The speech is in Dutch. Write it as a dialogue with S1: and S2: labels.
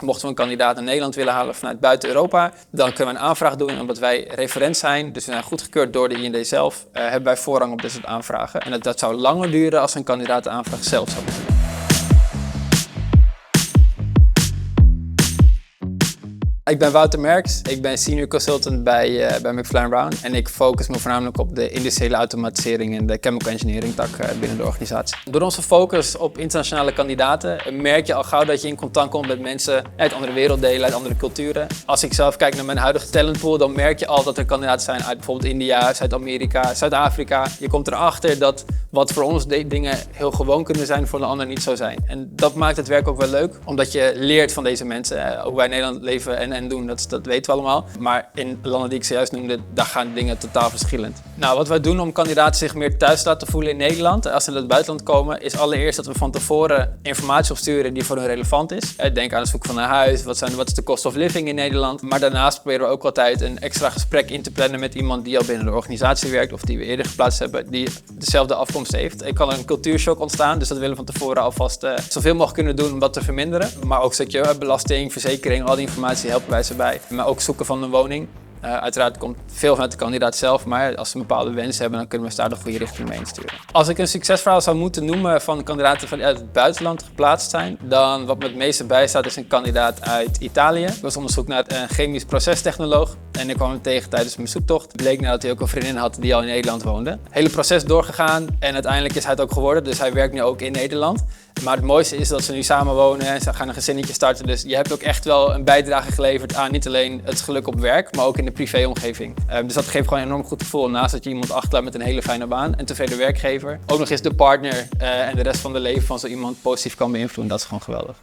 S1: Mochten we een kandidaat naar Nederland willen halen vanuit buiten Europa, dan kunnen we een aanvraag doen. En omdat wij referent zijn, dus we zijn goedgekeurd door de IND zelf, hebben wij voorrang op dit soort aanvragen. En dat zou langer duren als een kandidaat de aanvraag zelf zou moeten doen. Ik ben Wouter Merks, ik ben senior consultant bij McFly & Brown en ik focus me voornamelijk op de industriële automatisering en de chemical engineering tak binnen de organisatie. Door onze focus op internationale kandidaten merk je al gauw dat je in contact komt met mensen uit andere werelddelen, uit andere culturen. Als ik zelf kijk naar mijn huidige talentpool, dan merk je al dat er kandidaten zijn uit bijvoorbeeld India, Zuid-Amerika, Zuid-Afrika. Je komt erachter dat wat voor ons dingen heel gewoon kunnen zijn, voor de ander niet zo zijn. En dat maakt het werk ook wel leuk, omdat je leert van deze mensen. Ook wij in Nederland leven en doen, dat weten we allemaal. Maar in landen die ik zojuist noemde, daar gaan dingen totaal verschillend. Nou, wat wij doen om kandidaten zich meer thuis te laten voelen in Nederland, als ze naar het buitenland komen, is allereerst dat we van tevoren informatie opsturen die voor hun relevant is. Denk aan het zoeken van een huis, wat is de cost of living in Nederland. Maar daarnaast proberen we ook altijd een extra gesprek in te plannen met iemand die al binnen de organisatie werkt of die we eerder geplaatst hebben, die dezelfde afkomst heeft. Er kan een cultuurshock ontstaan, dus dat willen we van tevoren alvast zoveel mogelijk kunnen doen om dat te verminderen. Maar ook zodat je belasting, verzekering, al die informatie helpen wij ze bij. Maar ook zoeken van een woning. Uiteraard komt veel vanuit de kandidaat zelf, maar als ze een bepaalde wens hebben, dan kunnen we daar de goede richting mee insturen. Als ik een succesverhaal zou moeten noemen van kandidaten die uit het buitenland geplaatst zijn, dan wat me het meeste bijstaat is een kandidaat uit Italië. Ik was op zoek naar een chemisch procestechnoloog en ik kwam hem tegen tijdens mijn zoektocht. Het bleek nou dat hij ook een vriendin had die al in Nederland woonde. Het hele proces doorgegaan en uiteindelijk is hij het ook geworden, dus hij werkt nu ook in Nederland. Maar het mooiste is dat ze nu samen wonen en ze gaan een gezinnetje starten. Dus je hebt ook echt wel een bijdrage geleverd aan niet alleen het geluk op werk, maar ook in de privéomgeving. Dus dat geeft gewoon een enorm goed gevoel. Naast dat je iemand achterlaat met een hele fijne baan en tevreden werkgever, ook nog eens de partner en de rest van het leven van zo iemand positief kan beïnvloeden. Dat is gewoon geweldig.